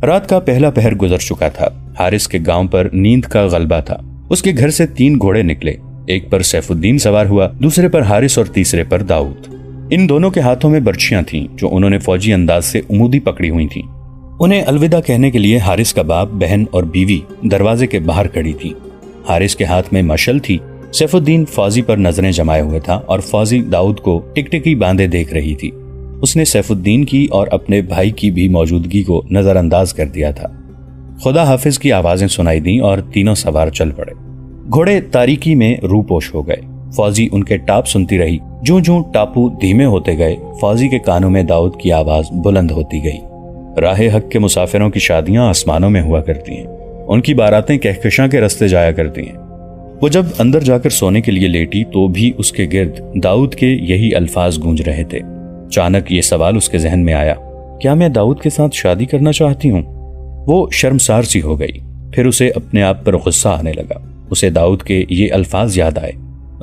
رات کا پہلا پہر گزر چکا تھا۔ حارث کے گاؤں پر نیند کا غلبہ تھا۔ اس کے گھر سے 3 گھوڑے نکلے، ایک پر سیف الدین سوار ہوا، دوسرے پر حارث اور تیسرے پر داؤد۔ ان دونوں کے ہاتھوں میں برچیاں تھیں جو انہوں نے فوجی انداز سے عمودی پکڑی ہوئی تھیں۔ انہیں الوداع کہنے کے لیے حارث کا باپ، بہن اور بیوی دروازے کے باہر کھڑی تھی۔ حارث کے ہاتھ میں مشل تھی۔ سیف الدین فوجی پر نظریں جمائے ہوئے تھا اور فوجی داؤد کو ٹکٹکی باندھے دیکھ رہی تھی۔ اس نے سیف الدین کی اور اپنے بھائی کی بھی موجودگی کو نظر انداز کر دیا تھا۔ خدا حافظ کی آوازیں سنائی دیں اور تینوں سوار چل پڑے۔ گھوڑے تاریکی میں روپوش ہو گئے۔ فوجی ان کے ٹاپ سنتی رہی۔ جوں جوں ٹاپو دھیمے ہوتے گئے، فوجی کے کانوں میں داؤد کی آواز بلند ہوتی گئی۔ راہ حق کے مسافروں کی شادیاں آسمانوں میں ہوا کرتی ہیں، ان کی باراتیں کہکشاں کے رستے جایا کرتی ہیں۔ وہ جب اندر جا کر سونے کے لیے لیٹی تو بھی اس کے گرد داؤد کے یہی الفاظ گونج رہے تھے۔ اچانک یہ سوال اس کے ذہن میں آیا، کیا میں داؤد کے ساتھ شادی کرنا چاہتی ہوں؟ وہ شرمسار سی ہو گئی۔ پھر اسے اپنے آپ پر غصہ آنے لگا۔ اسے داؤد کے یہ الفاظ یاد آئے،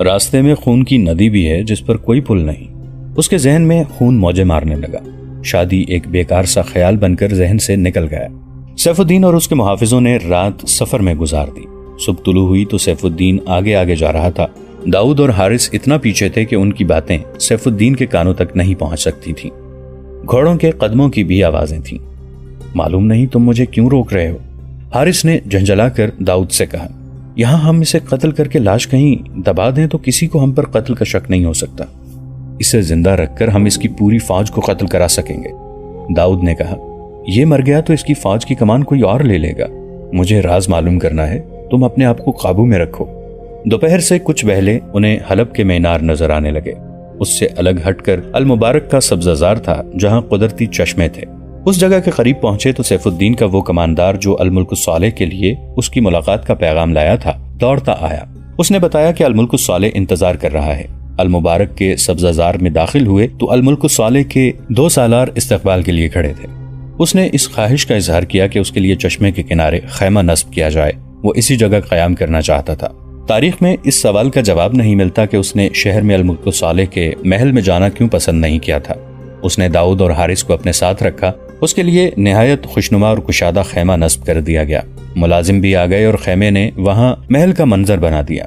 راستے میں خون کی ندی بھی ہے جس پر کوئی پل نہیں۔ اس کے ذہن میں خون موجیں مارنے لگا۔ شادی ایک بیکار سا خیال بن کر ذہن سے نکل گیا۔ سیف الدین اور اس کے محافظوں نے رات سفر میں گزار دی۔ صبح طلوع ہوئی تو سیف الدین آگے آگے جا رہا تھا۔ داؤد اور حارث اتنا پیچھے تھے کہ ان کی باتیں سیف الدین کے کانوں تک نہیں پہنچ سکتی تھیں۔ گھوڑوں کے قدموں کی بھی آوازیں تھیں۔ معلوم نہیں تم مجھے کیوں روک رہے ہو؟ حارث نے جھنجھلا کر داؤد سے کہا، یہاں ہم اسے قتل کر کے لاش کہیں دبا دیں تو کسی کو ہم پر قتل کا شک نہیں ہو سکتا۔ اسے زندہ رکھ کر ہم اس کی پوری فوج کو قتل کرا سکیں گے۔ داؤد نے کہا، یہ مر گیا تو اس کی فوج کی کمان کوئی اور لے لے گا۔ مجھے راز معلوم کرنا ہے، تم اپنے آپ کو قابو میں رکھو۔ دوپہر سے کچھ پہلے انہیں حلب کے مینار نظر آنے لگے۔ اس سے الگ ہٹ کر المبارک کا سبزہ زار تھا جہاں قدرتی چشمے تھے۔ اس جگہ کے قریب پہنچے تو سیف الدین کا وہ کماندار جو الملک الصالح کے لیے اس کی ملاقات کا پیغام لایا تھا دوڑتا آیا۔ اس نے بتایا کہ الملک الصالح انتظار کر رہا ہے۔ المبارک کے سبزہ زار میں داخل ہوئے تو الملک الصالح کے 2 سالار استقبال کے لیے کھڑے تھے۔ اس نے اس خواہش کا اظہار کیا کہ اس کے لیے چشمے کے کنارے خیمہ نصب کیا جائے۔ وہ اسی جگہ قیام کرنا چاہتا تھا۔ تاریخ میں اس سوال کا جواب نہیں ملتا کہ اس نے شہر میں الملک الصالح کے محل میں جانا کیوں پسند نہیں کیا تھا۔ اس نے داؤد اور حارث کو اپنے ساتھ رکھا۔ اس کے لیے نہایت خوشنما اور کشادہ خیمہ نصب کر دیا گیا۔ ملازم بھی آ گئے اور خیمے نے وہاں محل کا منظر بنا دیا۔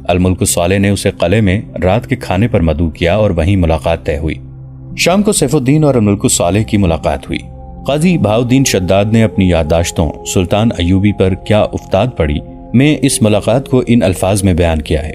الملک الصالح نے اسے قلعے میں رات کے کھانے پر مدعو کیا اور وہیں ملاقات طے ہوئی۔ شام کو سیف الدین اور الملک الصالح کی ملاقات ہوئی۔ قاضی بہاؤالدین شداد نے اپنی یادداشتوں سلطان ایوبی پر کیا افتاد پڑی میں اس ملاقات کو ان الفاظ میں بیان کیا ہے۔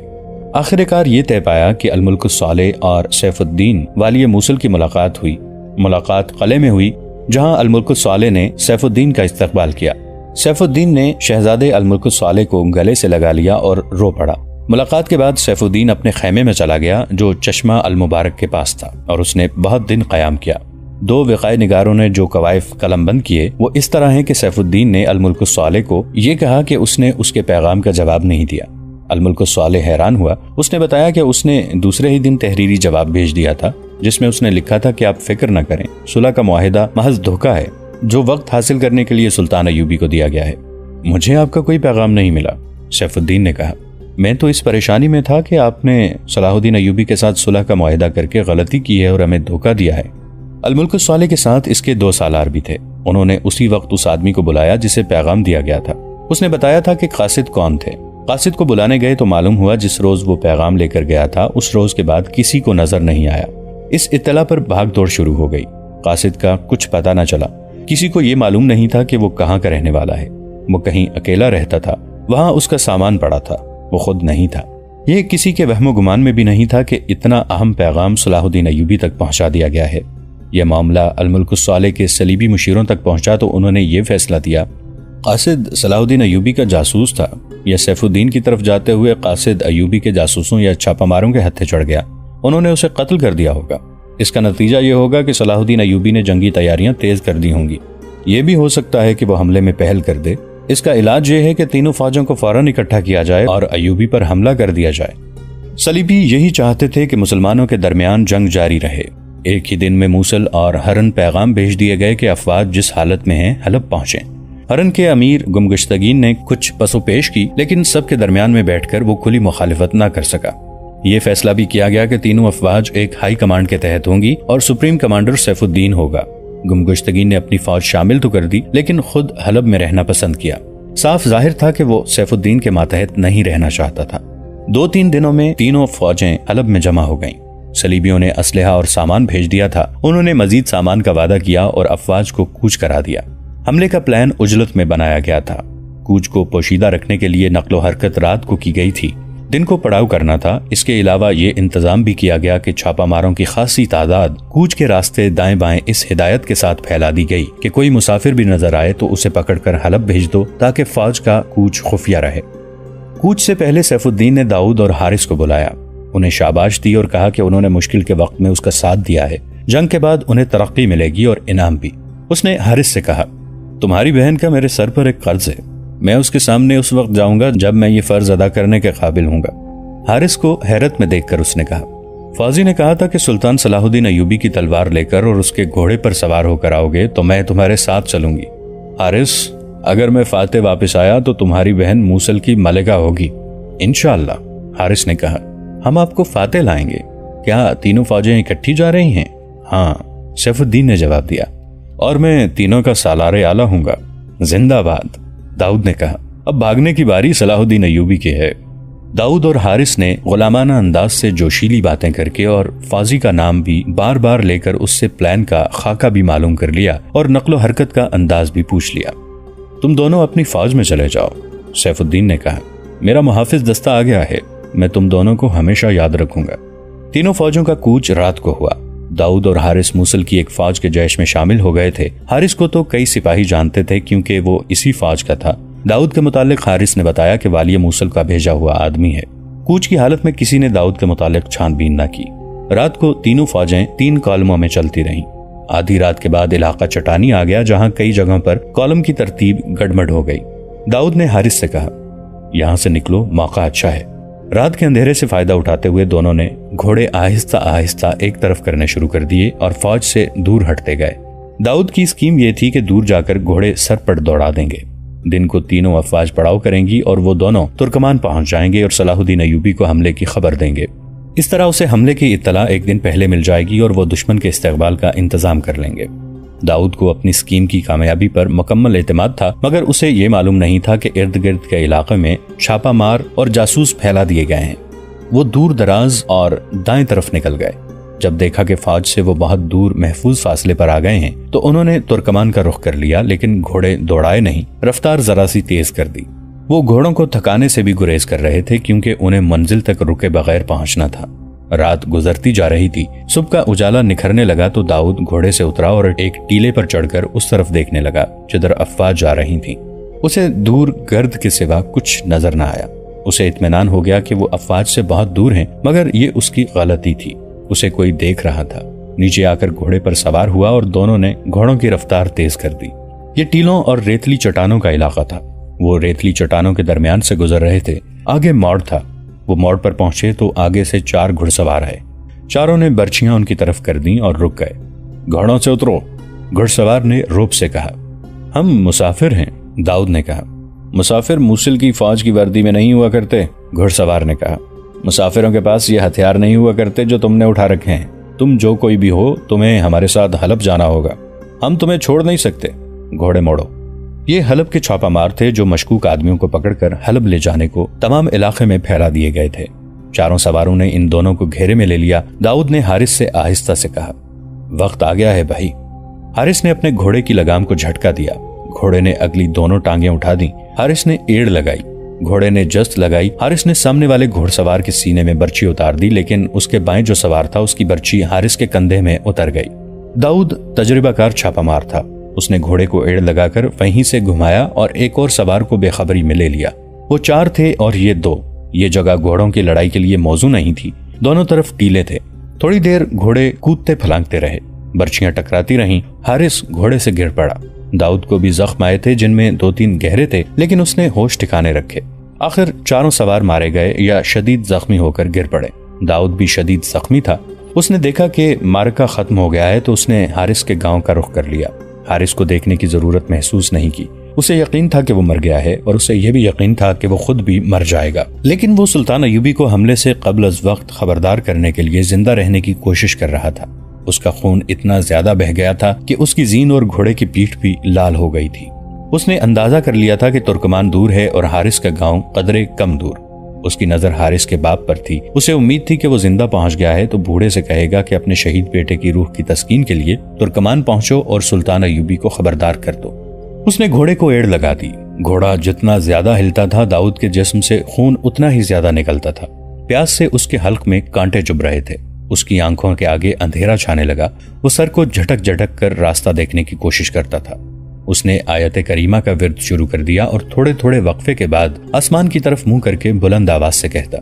آخر کار یہ طے پایا کہ الملک الصالح اور سیف الدین والی موصل کی ملاقات ہوئی۔ ملاقات قلعے میں ہوئی جہاں الملک الصالح نے سیف الدین کا استقبال کیا۔ سیف الدین نے شہزادے الملک الصالح کو گلے سے لگا لیا اور رو پڑا۔ ملاقات کے بعد سیف الدین اپنے خیمے میں چلا گیا جو چشمہ المبارک کے پاس تھا اور اس نے بہت دن قیام کیا۔ 2 وقائے نگاروں نے جو قوائف قلم بند کیے وہ اس طرح ہیں کہ سیف الدین نے الملک الصالح کو یہ کہا کہ اس نے اس کے پیغام کا جواب نہیں دیا۔ الملک الصالح حیران ہوا۔ اس نے بتایا کہ اس نے دوسرے ہی دن تحریری جواب بھیج دیا تھا جس میں اس نے لکھا تھا کہ آپ فکر نہ کریں، صلح کا معاہدہ محض دھوکہ ہے جو وقت حاصل کرنے کے لیے سلطان ایوبی کو دیا گیا ہے۔ مجھے آپ کا کوئی پیغام نہیں ملا، سیف الدین نے کہا۔ میں تو اس پریشانی میں تھا کہ آپ نے صلاح الدین ایوبی کے ساتھ صلح کا معاہدہ کر کے غلطی کی ہے اور ہمیں دھوکہ دیا ہے۔ الملک الصالح کے ساتھ اس کے 2 سالار بھی تھے۔ انہوں نے اسی وقت اس آدمی کو بلایا جسے پیغام دیا گیا تھا۔ اس نے بتایا تھا کہ قاصد کون تھے۔ قاصد کو بلانے گئے تو معلوم ہوا جس روز وہ پیغام لے کر گیا تھا اس روز کے بعد کسی کو نظر نہیں آیا۔ اس اطلاع پر بھاگ دوڑ شروع ہو گئی۔ قاصد کا کچھ پتہ نہ چلا۔ کسی کو یہ معلوم نہیں تھا کہ وہ کہاں کا رہنے والا ہے۔ وہ کہیں اکیلا رہتا تھا، وہاں اس کا سامان پڑا تھا، وہ خود نہیں تھا۔ یہ کسی کے وہم و گمان میں بھی نہیں تھا کہ اتنا اہم پیغام صلاح الدین ایوبی تک پہنچا دیا گیا ہے۔ یہ معاملہ الملک الصالح کے صلیبی مشیروں تک پہنچا تو انہوں نے یہ فیصلہ دیا، قاصد صلاح الدین ایوبی کا جاسوس تھا یا سیف الدین کی طرف جاتے ہوئے قاصد ایوبی کے جاسوسوں یا چھاپہ ماروں کے ہتھے چڑھ گیا۔ انہوں نے اسے قتل کر دیا ہوگا۔ اس کا نتیجہ یہ ہوگا کہ صلاح الدین ایوبی نے جنگی تیاریاں تیز کر دی ہوں گی۔ یہ بھی ہو سکتا ہے کہ وہ حملے میں پہل کر دے۔ اس کا علاج یہ ہے کہ تینوں فوجوں کو فوراً اکٹھا کیا جائے اور ایوبی پر حملہ کر دیا جائے۔ صلیبی یہی چاہتے تھے کہ مسلمانوں کے درمیان جنگ جاری رہے۔ ایک ہی دن میں موصل اور ہرن پیغام بھیج دیے گئے کہ افواج جس حالت میں ہیں حلب پہنچیں۔ ہرن کے امیر گمگشتگین نے کچھ پسو پیش کی لیکن سب کے درمیان میں بیٹھ کر وہ کھلی مخالفت نہ کر سکا۔ یہ فیصلہ بھی کیا گیا کہ تینوں افواج ایک ہائی کمانڈ کے تحت ہوں گی اور سپریم کمانڈر سیف الدین ہوگا۔ گمگشتگی نے اپنی فوج شامل تو کر دی لیکن خود حلب میں رہنا پسند کیا۔ صاف ظاہر تھا کہ وہ سیف الدین کے ماتحت نہیں رہنا چاہتا تھا۔ 2-3 دنوں میں تینوں فوجیں حلب میں جمع ہو گئیں۔ صلیبیوں نے اسلحہ اور سامان بھیج دیا تھا۔ انہوں نے مزید سامان کا وعدہ کیا اور افواج کو کوچ کرا دیا۔ حملے کا پلان عجلت میں بنایا گیا تھا۔ کوچ کو پوشیدہ رکھنے کے لیے نقل و حرکت رات کو کی گئی تھی، دن کو پڑاؤ کرنا تھا۔ اس کے علاوہ یہ انتظام بھی کیا گیا کہ چھاپا ماروں کی خاصی تعداد کوچ کے راستے دائیں بائیں اس ہدایت کے ساتھ پھیلا دی گئی کہ کوئی مسافر بھی نظر آئے تو اسے پکڑ کر حلب بھیج دو تاکہ فوج کا کوچ خفیہ رہے۔ کوچ سے پہلے سیف الدین نے داؤد اور حارث کو بلایا، انہیں شاباش دی اور کہا کہ انہوں نے مشکل کے وقت میں اس کا ساتھ دیا ہے، جنگ کے بعد انہیں ترقی ملے گی اور انعام بھی۔ اس نے حارث سے کہا، تمہاری بہن کا میرے سر پر ایک قرض ہے، میں اس کے سامنے اس وقت جاؤں گا جب میں یہ فرض ادا کرنے کے قابل ہوں گا۔ حارث کو حیرت میں دیکھ کر اس نے کہا، فوزی نے کہا تھا کہ سلطان صلاح الدین ایوبی کی تلوار لے کر اور اس کے گھوڑے پر سوار ہو کر آؤ گے تو میں تمہارے ساتھ چلوں گی۔ حارث، اگر میں فاتح واپس آیا تو تمہاری بہن موصل کی ملکہ ہوگی انشاءاللہ۔ حارث نے کہا، ہم آپ کو فاتح لائیں گے، کیا تینوں فوجیں اکٹھی جا رہی ہیں؟ ہاں، سیف الدین نے جواب دیا، اور میں تینوں کا سالار اعلیٰ ہوں گا۔ زندہ باد، داؤد نے کہا۔ اب بھاگنے کی باری صلاح الدین ایوبی کی ہے۔ داؤد اور حارث نے غلامانہ انداز سے جوشیلی باتیں کر کے اور فوزی کا نام بھی بار بار لے کر اس سے پلان کا خاکہ بھی معلوم کر لیا اور نقل و حرکت کا انداز بھی پوچھ لیا۔ تم دونوں اپنی فوج میں چلے جاؤ، سیف الدین نے کہا، میرا محافظ دستہ آ گیا ہے، میں تم دونوں کو ہمیشہ یاد رکھوں گا۔ تینوں فوجوں کا کوچ رات کو ہوا۔ داؤد اور حارث موصل کی ایک فوج کے جیش میں شامل ہو گئے تھے۔ حارث کو تو کئی سپاہی جانتے تھے کیونکہ وہ اسی فوج کا تھا۔ داؤد کے متعلق حارث نے بتایا کہ والی موصل کا بھیجا ہوا آدمی ہے۔ کوچ کی حالت میں کسی نے داؤد کے متعلق چھان بین نہ کی۔ رات کو تینوں فوجیں 3 کالموں میں چلتی رہیں۔ آدھی رات کے بعد علاقہ چٹانی آ گیا جہاں کئی جگہوں پر کالم کی ترتیب گڑبڑ ہو گئی۔ داؤد نے حارث سے کہا، یہاں سے نکلو، موقع اچھا ہے۔ رات کے اندھیرے سے فائدہ اٹھاتے ہوئے دونوں نے گھوڑے آہستہ آہستہ ایک طرف کرنے شروع کر دیے اور فوج سے دور ہٹتے گئے۔ داؤد کی اسکیم یہ تھی کہ دور جا کر گھوڑے سر پر دوڑا دیں گے۔ دن کو تینوں افواج پڑاؤ کریں گی اور وہ دونوں ترکمان پہنچ جائیں گے اور صلاح الدین ایوبی کو حملے کی خبر دیں گے۔ اس طرح اسے حملے کی اطلاع ایک دن پہلے مل جائے گی اور وہ دشمن کے استقبال کا انتظام کر لیں گے۔ داؤد کو اپنی اسکیم کی کامیابی پر مکمل اعتماد تھا، مگر اسے یہ معلوم نہیں تھا کہ ارد گرد کے علاقے میں چھاپا مار اور جاسوس پھیلا دیے گئے ہیں۔ وہ دور دراز اور دائیں طرف نکل گئے۔ جب دیکھا کہ فوج سے وہ بہت دور محفوظ فاصلے پر آ گئے ہیں تو انہوں نے ترکمان کا رخ کر لیا، لیکن گھوڑے دوڑائے نہیں، رفتار ذرا سی تیز کر دی۔ وہ گھوڑوں کو تھکانے سے بھی گریز کر رہے تھے کیونکہ انہیں منزل تک رکے بغیر پہنچنا تھا۔ رات گزرتی جا رہی تھی، صبح کا اجالا نکھرنے لگا تو داؤد گھوڑے سے اترا اور ایک ٹیلے پر چڑھ کر اس طرف دیکھنے لگا جدھر افواج جا رہی تھیں۔ اسے دور گرد کے سوا کچھ نظر نہ آیا۔ اسے اطمینان ہو گیا کہ وہ افواج سے بہت دور ہیں، مگر یہ اس کی غلطی تھی، اسے کوئی دیکھ رہا تھا۔ نیچے آ کر گھوڑے پر سوار ہوا اور دونوں نے گھوڑوں کی رفتار تیز کر دی۔ یہ ٹیلوں اور ریتلی چٹانوں کا علاقہ تھا۔ وہ ریتلی چٹانوں کے درمیان سے گزر رہے تھے۔ آگے موڑ تھا۔ وہ موڑ پر پہنچے تو آگے سے 4 گھڑ سوار آئے۔ چاروں نے برچیاں ان کی طرف کر دیں اور رک گئے۔ گھوڑوں سے اترو، گھڑ سوار نے روب سے کہا۔ ہم مسافر ہیں، داؤد نے کہا۔ مسافر موصل کی فوج کی وردی میں نہیں ہوا کرتے، گھڑ سوار نے کہا۔ مسافروں کے پاس یہ ہتھیار نہیں ہوا کرتے جو تم نے اٹھا رکھے ہیں۔ تم جو کوئی بھی ہو، تمہیں ہمارے ساتھ حلب جانا ہوگا، ہم تمہیں چھوڑ نہیں سکتے، گھوڑے موڑو۔ یہ حلب کے چھاپا مار تھے جو مشکوک آدمیوں کو پکڑ کر حلب لے جانے کو تمام علاقے میں پھیلا دیے گئے تھے۔ چاروں سواروں نے ان دونوں کو گھیرے میں لے لیا۔ داؤد نے حارث سے آہستہ سے کہا، وقت آ گیا ہے بھائی۔ حارث نے اپنے گھوڑے کی لگام کو جھٹکا دیا۔ گھوڑے نے اگلی دونوں ٹانگیں اٹھا دیں۔ حارث نے ایڑ لگائی، گھوڑے نے جست لگائی۔ حارث نے سامنے والے گھوڑ سوار کے سینے میں برچی اتار دی، لیکن اس کے بائیں جو سوار تھا اس کی برچی حارث کے کندھے میں اتر گئی۔ داؤد تجربہ کار چھاپا مار تھا۔ اس نے گھوڑے کو ایڑ لگا کر وہیں سے گھمایا اور ایک اور سوار کو بے خبری میں لے لیا۔ وہ 4 تھے اور یہ 2۔ یہ جگہ گھوڑوں کی لڑائی کے لیے موزوں نہیں تھی۔ دونوں طرف ٹیلے تھے۔ تھوڑی دیر گھوڑے کودتے پھلانگتے رہے، برچیاں ٹکراتی رہیں۔ حارث گھوڑے سے گر پڑا۔ داؤد کو بھی زخم آئے تھے جن میں 2-3 گہرے تھے، لیکن اس نے ہوش ٹھکانے رکھے۔ آخر چاروں سوار مارے گئے یا شدید زخمی ہو کر گر پڑے۔ داؤد بھی شدید زخمی تھا۔ اس نے دیکھا کہ معرکہ ختم ہو گیا ہے تو اس نے حارث کے گاؤں کا رخ کر لیا۔ حارث کو دیکھنے کی ضرورت محسوس نہیں کی۔ اسے یقین تھا کہ وہ مر گیا ہے اور اسے یہ بھی یقین تھا کہ وہ خود بھی مر جائے گا، لیکن وہ سلطان ایوبی کو حملے سے قبل از وقت خبردار کرنے کے لیے زندہ رہنے کی کوشش کر رہا تھا۔ اس کا خون اتنا زیادہ بہہ گیا تھا کہ اس کی زین اور گھوڑے کی پیٹھ بھی لال ہو گئی تھی۔ اس نے اندازہ کر لیا تھا کہ ترکمان دور ہے اور حارث کا گاؤں قدرے کم دور۔ اس کی نظر حارث کے باپ پر تھی۔ اسے امید تھی کہ وہ زندہ پہنچ گیا ہے تو بوڑھے سے کہے گا کہ اپنے شہید بیٹے کی روح کی تسکین کے لیے ترکمان پہنچو اور سلطان ایوبی کو خبردار کر دو۔ اس نے گھوڑے کو ایڑ لگا دی۔ گھوڑا جتنا زیادہ ہلتا تھا داؤد کے جسم سے خون اتنا ہی زیادہ نکلتا تھا۔ پیاس سے اس کے حلق میں کانٹے چبھ رہے تھے۔ اس کی آنکھوں کے آگے اندھیرا چھانے لگا۔ وہ سر کو جھٹک جھٹک کر راستہ دیکھنے کی کوشش کرتا تھا۔ اس نے آیت کریمہ کا ورد شروع کر دیا اور تھوڑے تھوڑے وقفے کے بعد آسمان کی طرف منہ کر کے بلند آواز سے کہتا،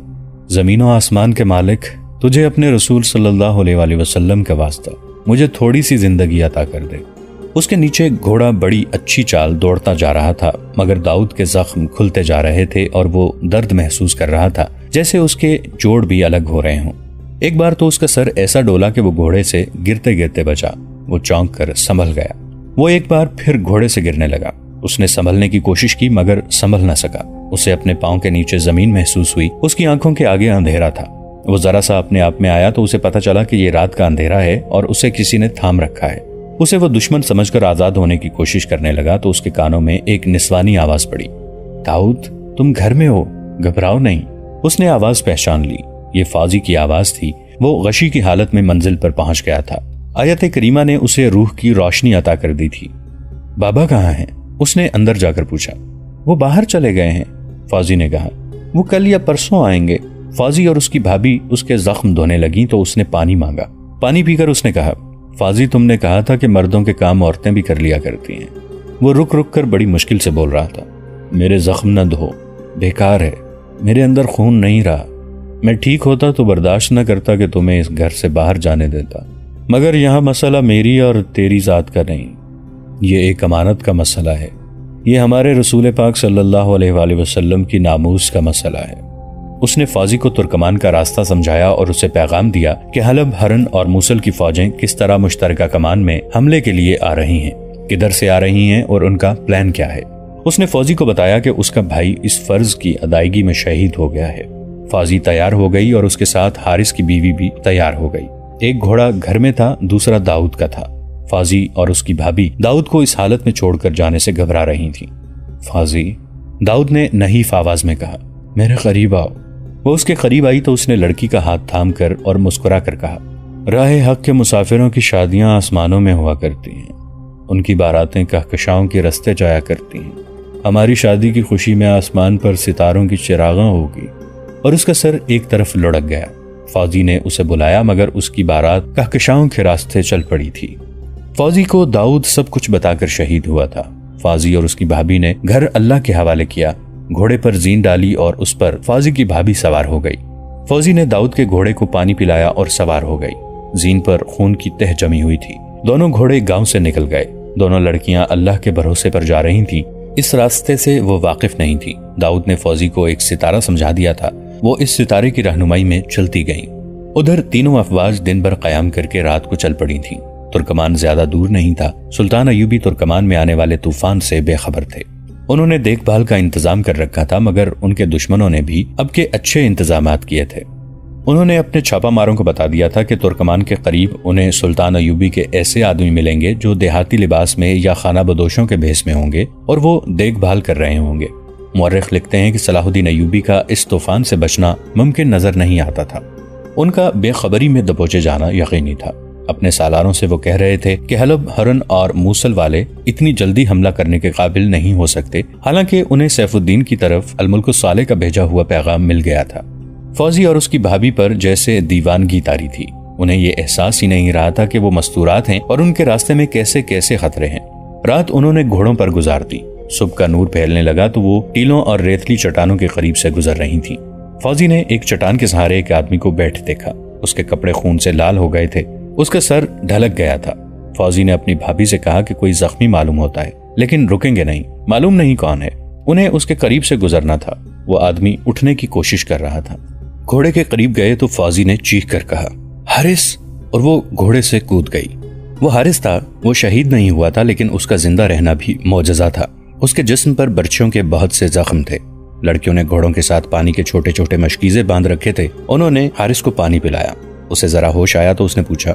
زمین و آسمان کے مالک، تجھے اپنے رسول صلی اللہ علیہ وآلہ وسلم کا واسطہ، مجھے تھوڑی سی زندگی عطا کر دے۔ اس کے نیچے گھوڑا بڑی اچھی چال دوڑتا جا رہا تھا، مگر داؤد کے زخم کھلتے جا رہے تھے اور وہ درد محسوس کر رہا تھا جیسے اس کے جوڑ بھی الگ ہو رہے ہوں۔ ایک بار تو اس کا سر ایسا ڈولا کہ وہ گھوڑے سے گرتے گرتے بچا۔ وہ چونک کر سنبھل گیا۔ وہ ایک بار پھر گھوڑے سے گرنے لگا۔ اس نے سنبھلنے کی کوشش کی مگر سنبھل نہ سکا۔ اسے اپنے پاؤں کے نیچے زمین محسوس ہوئی۔ اس کی آنکھوں کے آگے اندھیرا تھا۔ وہ ذرا سا اپنے آپ میں آیا تو اسے پتہ چلا کہ یہ رات کا اندھیرا ہے اور اسے کسی نے تھام رکھا ہے۔ اسے وہ دشمن سمجھ کر آزاد ہونے کی کوشش کرنے لگا تو اس کے کانوں میں ایک نسوانی آواز پڑی، داؤد تم گھر میں ہو، گھبراؤ نہیں۔ اس نے آواز پہچان لی۔ یہ فوجی کی آواز تھی۔ وہ غشی کی حالت میں منزل پر پہنچ گیا تھا۔ آیت کریمہ نے اسے روح کی روشنی عطا کر دی تھی۔ بابا کہاں ہیں؟ اس نے اندر جا کر پوچھا۔ وہ باہر چلے گئے ہیں، فوجی نے کہا۔ وہ کل یا پرسوں آئیں گے۔ فوجی اور اس کی بھابھی اس کے زخم دھونے لگیں تو اس نے پانی مانگا۔ پانی پی کر اس نے کہا، فوجی تم نے کہا تھا کہ مردوں کے کام عورتیں بھی کر لیا کرتی ہیں۔ وہ رک رک کر بڑی مشکل سے بول رہا تھا، میرے زخم نہ دھو، بیکار ہے، میرے اندر خون نہیں رہا۔ میں ٹھیک ہوتا تو برداشت نہ کرتا کہ تمہیں اس گھر سے باہر جانے دیتا، مگر یہاں مسئلہ میری اور تیری ذات کا نہیں، یہ ایک امانت کا مسئلہ ہے۔ یہ ہمارے رسول پاک صلی اللہ علیہ وآلہ وسلم کی ناموس کا مسئلہ ہے۔ اس نے فوجی کو ترکمان کا راستہ سمجھایا اور اسے پیغام دیا کہ حلب، ہرن اور موصل کی فوجیں کس طرح مشترکہ کمان میں حملے کے لیے آ رہی ہیں، کدھر سے آ رہی ہیں اور ان کا پلان کیا ہے۔ اس نے فوجی کو بتایا کہ اس کا بھائی اس فرض کی ادائیگی میں شہید ہو گیا ہے۔ فوجی تیار ہو گئی اور اس کے ساتھ حارث کی بیوی بھی تیار ہو گئی۔ ایک گھوڑا گھر میں تھا، دوسرا داؤد کا تھا۔ فوجی اور اس کی بھابھی داؤد کو اس حالت میں چھوڑ کر جانے سے گھبرا رہی تھیں۔ فوجی، داؤد نے نحیف آواز میں کہا، میرے قریب آؤ۔ وہ اس کے قریب آئی تو اس نے لڑکی کا ہاتھ تھام کر اور مسکرا کر کہا، راہ حق کے مسافروں کی شادیاں آسمانوں میں ہوا کرتی ہیں، ان کی باراتیں کہکشاؤں کے رستے جایا کرتی ہیں۔ ہماری شادی کی خوشی میں آسمان پر ستاروں کی چراغاں ہوگی۔ اور اس کا سر ایک طرف لڑک گیا۔ فوجی نے اسے بلایا مگر اس کی بارات کہکشاؤں کے راستے چل پڑی تھی۔ فوجی کو داؤد سب کچھ بتا کر شہید ہوا تھا۔ فوجی اور اس کی بھابھی نے گھر اللہ کے حوالے کیا، گھوڑے پر زین ڈالی اور اس پر فوجی کی بھابھی سوار ہو گئی۔ فوجی نے داؤد کے گھوڑے کو پانی پلایا اور سوار ہو گئی۔ زین پر خون کی تہ جمی ہوئی تھی۔ دونوں گھوڑے گاؤں سے نکل گئے۔ دونوں لڑکیاں اللہ کے بھروسے پر جا رہی تھیں۔ اس راستے سے وہ واقف نہیں تھی۔ داؤد نے فوجی کو ایک ستارہ سمجھا دیا تھا، وہ اس ستارے کی رہنمائی میں چلتی گئیں۔ ادھر تینوں افواج دن بھر قیام کر کے رات کو چل پڑی تھیں۔ ترکمان زیادہ دور نہیں تھا۔ سلطان ایوبی ترکمان میں آنے والے طوفان سے بے خبر تھے۔ انہوں نے دیکھ بھال کا انتظام کر رکھا تھا مگر ان کے دشمنوں نے بھی اب کے اچھے انتظامات کیے تھے۔ انہوں نے اپنے چھاپا ماروں کو بتا دیا تھا کہ ترکمان کے قریب انہیں سلطان ایوبی کے ایسے آدمی ملیں گے جو دیہاتی لباس میں یا خانہ بدوشوں کے بھیس میں ہوں گے اور وہ دیکھ بھال کر رہے ہوں گے۔ مورخ لکھتے ہیں کہ صلاح الدین ایوبی کا اس طوفان سے بچنا ممکن نظر نہیں آتا تھا۔ ان کا بے خبری میں دبوچے جانا یقینی تھا۔ اپنے سالاروں سے وہ کہہ رہے تھے کہ حلب، ہرن اور موصل والے اتنی جلدی حملہ کرنے کے قابل نہیں ہو سکتے، حالانکہ انہیں سیف الدین کی طرف الملک الصالح کا بھیجا ہوا پیغام مل گیا تھا۔ فوجی اور اس کی بھابھی پر جیسے دیوانگی طاری تھی۔ انہیں یہ احساس ہی نہیں رہا تھا کہ وہ مستورات ہیں اور ان کے راستے میں کیسے کیسے خطرے ہیں۔ رات انہوں نے گھوڑوں پر گزار دی۔ صبح کا نور پھیلنے لگا تو وہ ٹیلوں اور ریتلی چٹانوں کے قریب سے گزر رہی تھیں۔ فوجی نے ایک چٹان کے سہارے ایک آدمی کو بیٹھ دیکھا۔ اس کے کپڑے خون سے لال ہو گئے تھے، اس کا سر ڈھلک گیا تھا۔ فوجی نے اپنی بھابھی سے کہا کہ کوئی زخمی معلوم ہوتا ہے لیکن رکیں گے نہیں، معلوم نہیں کون ہے۔ انہیں اس کے قریب سے گزرنا تھا۔ وہ آدمی اٹھنے کی کوشش کر رہا تھا۔ گھوڑے کے قریب گئے تو فوجی نے چیخ کر کہا، حارث، اور وہ گھوڑے سے کود گئی۔ وہ حارث تھا۔ وہ شہید نہیں ہوا تھا لیکن اس کا زندہ رہنا بھی معجزہ تھا۔ اس کے جسم پر برچھوں کے بہت سے زخم تھے۔ لڑکیوں نے گھوڑوں کے ساتھ پانی کے چھوٹے چھوٹے مشکیزے باندھ رکھے تھے۔ انہوں نے حارث کو پانی پلایا۔ اسے ذرا ہوش آیا تو اس نے پوچھا،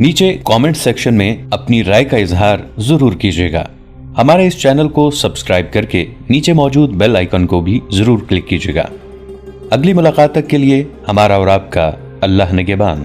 نیچے کامنٹ سیکشن میں اپنی رائے کا اظہار ضرور کیجیے گا۔ ہمارے اس چینل کو سبسکرائب کر کے نیچے موجود بیل آئیکن کو بھی ضرور کلک کیجیے گا۔ اگلی ملاقات تک کے لیے ہمارا اور آپ کا اللہ نگہبان۔